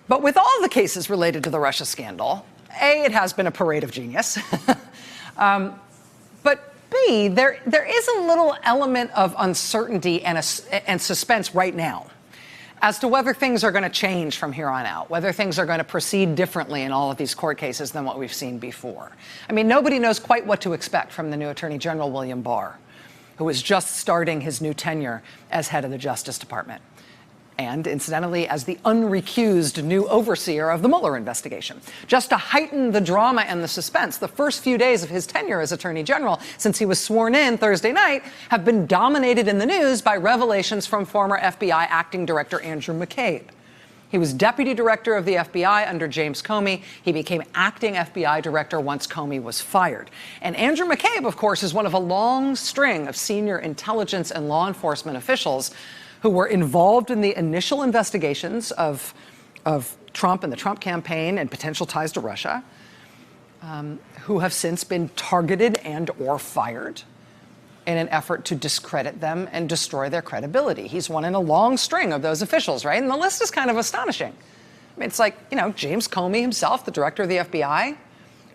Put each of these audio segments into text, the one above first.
But with all the cases related to the Russia scandal, A, it has been a parade of genius. But B, there is a little element of uncertainty and suspense right now as to whether things are going to change from here on out, whether things are going to proceed differently in all of these court cases than what we've seen before. I mean, nobody knows quite what to expect from the new Attorney General, William Barr, who is just starting his new tenure as head of the Justice Department. And incidentally, as the unrecused new overseer of the Mueller investigation. Just to heighten the drama and the suspense, the first few days of his tenure as Attorney General, since he was sworn in Thursday night, have been dominated in the news by revelations from former FBI Acting Director Andrew McCabe. He was Deputy Director of the FBI under James Comey. He became Acting FBI Director once Comey was fired. And Andrew McCabe, of course, is one of a long string of senior intelligence and law enforcement officials who were involved in the initial investigations of Trump and the Trump campaign and potential ties to Russia, who have since been targeted and or fired in an effort to discredit them and destroy their credibility. He's one in a long string of those officials, right? And the list is kind of astonishing. I mean, it's like, you know, James Comey himself, the director of the FBI,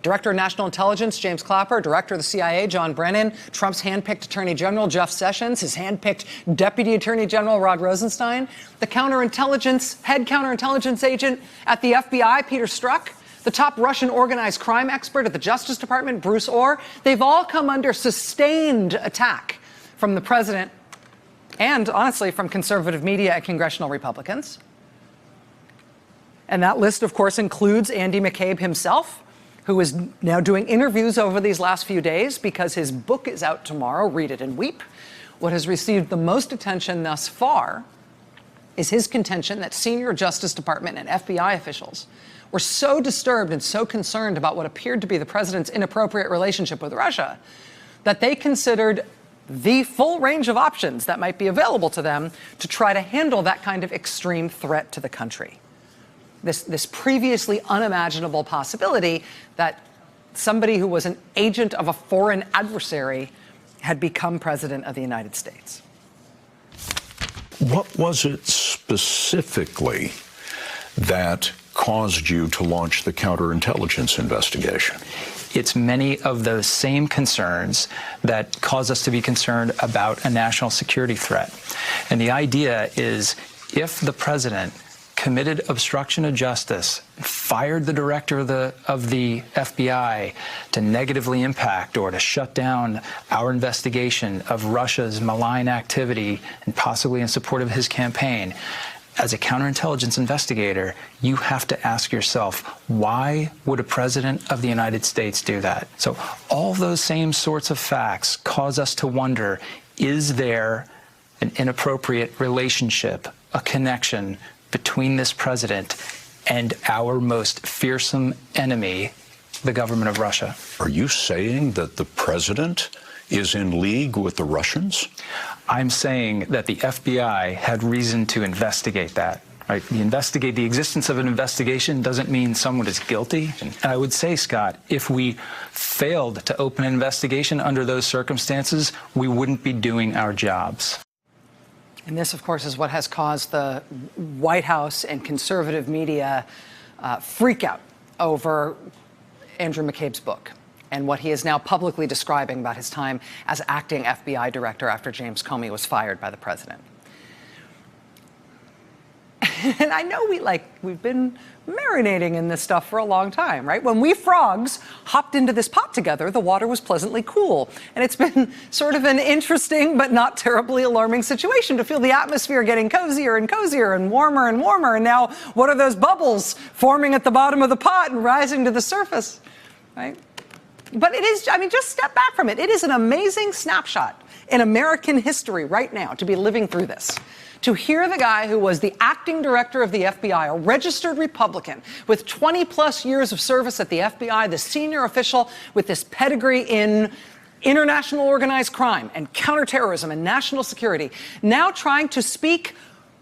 Director of National Intelligence, James Clapper, Director of the CIA, John Brennan, Trump's handpicked Attorney General, Jeff Sessions, his handpicked Deputy Attorney General, Rod Rosenstein, the head counterintelligence agent at the FBI, Peter Strzok, the top Russian organized crime expert at the Justice Department, Bruce Orr. They've all come under sustained attack from the president and, honestly, from conservative media and congressional Republicans. And that list, of course, includes Andy McCabe himself, who is now doing interviews over these last few days because his book is out tomorrow, Read It and Weep. What has received the most attention thus far is his contention that senior Justice Department and FBI officials were so disturbed and so concerned about what appeared to be the president's inappropriate relationship with Russia that they considered the full range of options that might be available to them to try to handle that kind of extreme threat to the country. This previously unimaginable possibility that somebody who was an agent of a foreign adversary had become president of the United States. What was it specifically that caused you to launch the counterintelligence investigation? It's many of those same concerns that cause us to be concerned about a national security threat. And the idea is, if the president committed obstruction of justice, fired the director of the FBI to negatively impact or to shut down our investigation of Russia's malign activity and possibly in support of his campaign, as a counterintelligence investigator, you have to ask yourself, why would a president of the United States do that? So all those same sorts of facts cause us to wonder, is there an inappropriate relationship, a connection between this president and our most fearsome enemy, the government of Russia? Are you saying that the president is in league with the Russians? I'm saying that the FBI had reason to investigate that. Right? The existence of an investigation doesn't mean someone is guilty. And I would say, Scott, if we failed to open an investigation under those circumstances, we wouldn't be doing our jobs. And this, of course, is what has caused the White House and conservative media freak out over Andrew McCabe's book and what he is now publicly describing about his time as acting FBI director after James Comey was fired by the president. And I know we've been marinating in this stuff for a long time, right? When we frogs hopped into this pot together, the water was pleasantly cool. And it's been sort of an interesting but not terribly alarming situation to feel the atmosphere getting cozier and cozier and warmer and warmer. And now what are those bubbles forming at the bottom of the pot and rising to the surface, right? But it is, I mean, just step back from it. It is an amazing snapshot in American history right now to be living through this. To hear the guy who was the acting director of the FBI, a registered Republican with 20-plus years of service at the FBI, the senior official with this pedigree in international organized crime and counterterrorism and national security, now trying to speak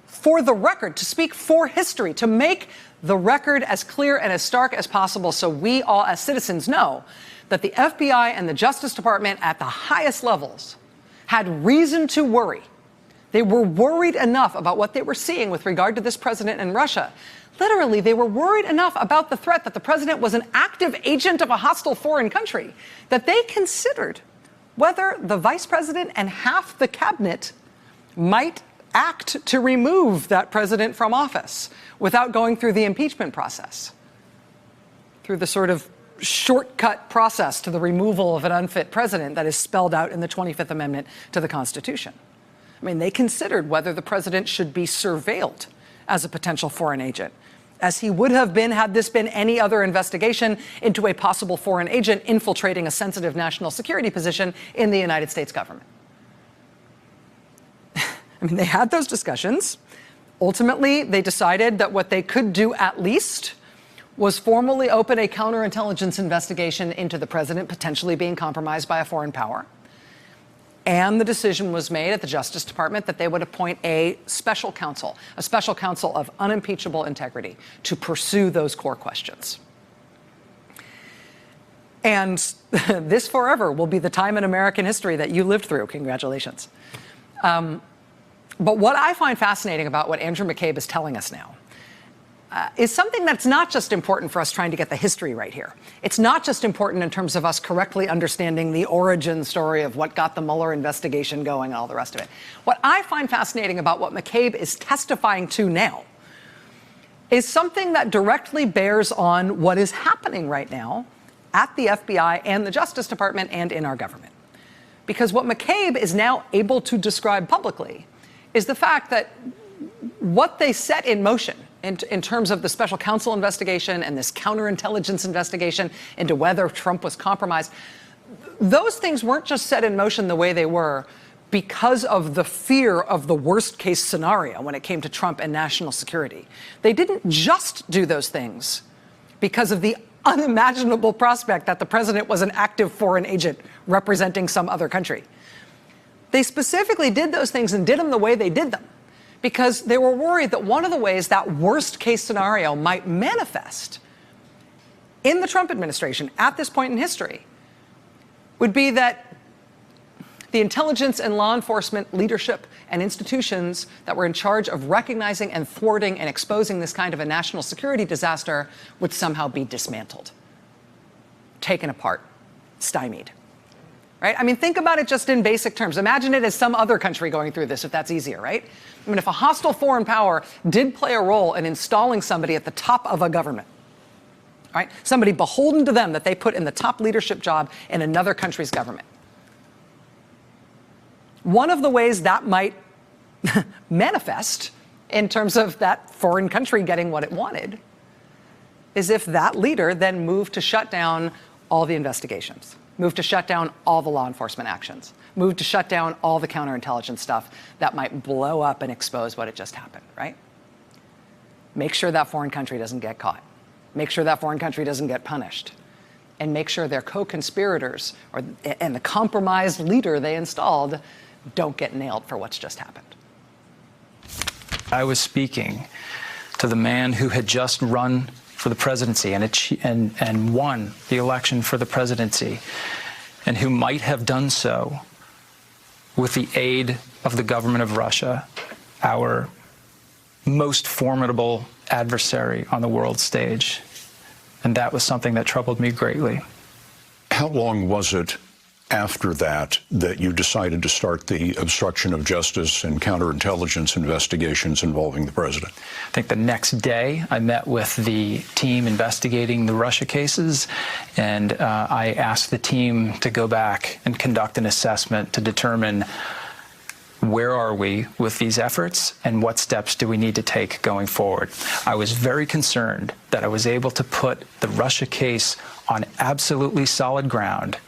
for the record, to speak for history, to make the record as clear and as stark as possible so we all as citizens know that the FBI and the Justice Department at the highest levels had reason to worry. They were worried enough about what they were seeing with regard to this president in Russia Literally, they were worried enough about the threat that the president was an active agent of a hostile foreign country that they considered whether the vice president and half the cabinet might act to remove that president from office without going through the impeachment process, through the sort of shortcut process to the removal of an unfit president that is spelled out in the 25th Amendment to the Constitution. I mean, they considered whether the president should be surveilled as a potential foreign agent, as he would have been had this been any other investigation into a possible foreign agent infiltrating a sensitive national security position in the United States government. I mean, they had those discussions. Ultimately, they decided that what they could do at least was formally open a counterintelligence investigation into the president potentially being compromised by a foreign power. And the decision was made at the Justice Department that they would appoint a special counsel of unimpeachable integrity to pursue those core questions. And this forever will be the time in American history that you lived through. Congratulations. But what I find fascinating about what Andrew McCabe is telling us now is something that's not just important for us trying to get the history right here. It's not just important in terms of us correctly understanding the origin story of what got the Mueller investigation going and all the rest of it. What I find fascinating about what McCabe is testifying to now is something that directly bears on what is happening right now at the FBI and the Justice Department and in our government. Because what McCabe is now able to describe publicly is the fact that what they set in motion in terms of the special counsel investigation and this counterintelligence investigation into whether Trump was compromised, those things weren't just set in motion the way they were because of the fear of the worst case scenario when it came to Trump and national security. They didn't just do those things because of the unimaginable prospect that the president was an active foreign agent representing some other country. They specifically did those things and did them the way they did them because they were worried that one of the ways that worst case scenario might manifest in the Trump administration at this point in history would be that the intelligence and law enforcement leadership and institutions that were in charge of recognizing and thwarting and exposing this kind of a national security disaster would somehow be dismantled, taken apart, stymied. Right? I mean, think about it just in basic terms. Imagine it as some other country going through this, if that's easier, right? I mean, if a hostile foreign power did play a role in installing somebody at the top of a government, right? Somebody beholden to them that they put in the top leadership job in another country's government. One of the ways that might manifest in terms of that foreign country getting what it wanted is if that leader then moved to shut down all the investigations, moved to shut down all the law enforcement actions, moved to shut down all the counterintelligence stuff that might blow up and expose what had just happened, right? Make sure that foreign country doesn't get caught. Make sure that foreign country doesn't get punished. And make sure their co-conspirators and the compromised leader they installed don't get nailed for what's just happened. I was speaking to the man who had just run for the presidency and won the election for the presidency, and who might have done so with the aid of the government of Russia, our most formidable adversary on the world stage. And that was something that troubled me greatly. How long was it after that you decided to start the obstruction of justice and counterintelligence investigations involving the president? I think the next day I met with the team investigating the Russia cases, and I asked the team to go back and conduct an assessment to determine where are we with these efforts and what steps do we need to take going forward. I was very concerned that I was able to put the Russia case on absolutely solid ground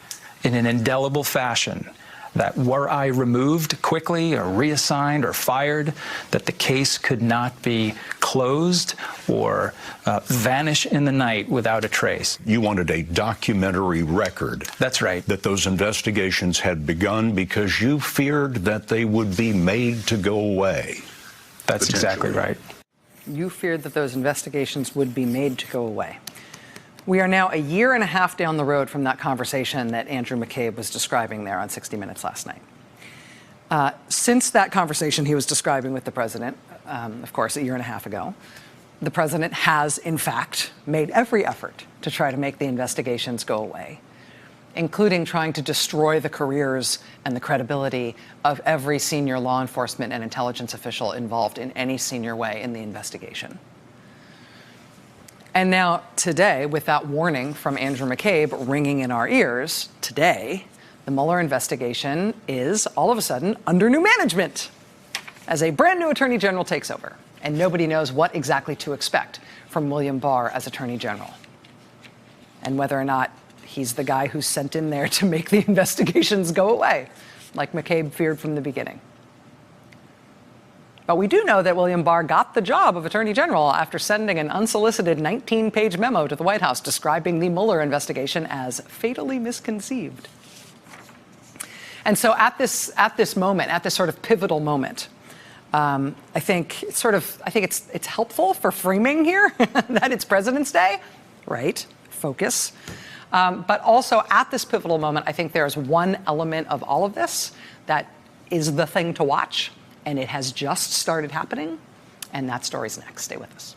in an indelible fashion, that were I removed quickly or reassigned or fired, that the case could not be closed or vanish in the night without a trace. You wanted a documentary record. That's right. That those investigations had begun because you feared that they would be made to go away. That's exactly right. You feared that those investigations would be made to go away. We are now a year and a half down the road from that conversation that Andrew McCabe was describing there on 60 Minutes last night. Since that conversation he was describing with the president, of course, a year and a half ago, The president has, in fact, made every effort to try to make the investigations go away, including trying to destroy the careers and the credibility of every senior law enforcement and intelligence official involved in any senior way in the investigation. And now, today, with that warning from Andrew McCabe ringing in our ears, today, the Mueller investigation is, all of a sudden, under new management as a brand new Attorney General takes over. And nobody knows what exactly to expect from William Barr as Attorney General, and whether or not he's the guy who's sent in there to make the investigations go away, like McCabe feared from the beginning. But we do know that William Barr got the job of Attorney General after sending an unsolicited 19-page memo to the White House describing the Mueller investigation as fatally misconceived. And so at this moment, at this sort of pivotal moment, I think it's helpful for framing here that it's President's Day, right? Focus. But also at this pivotal moment, I think there's one element of all of this that is the thing to watch, and it has just started happening, and that story's next. Stay with us.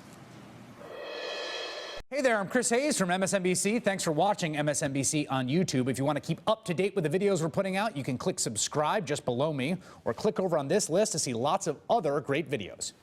Hey there, I'm Chris Hayes from MSNBC. Thanks for watching MSNBC on YouTube. If you want to keep up to date with the videos we're putting out, you can click subscribe just below me, or click over on this list to see lots of other great videos.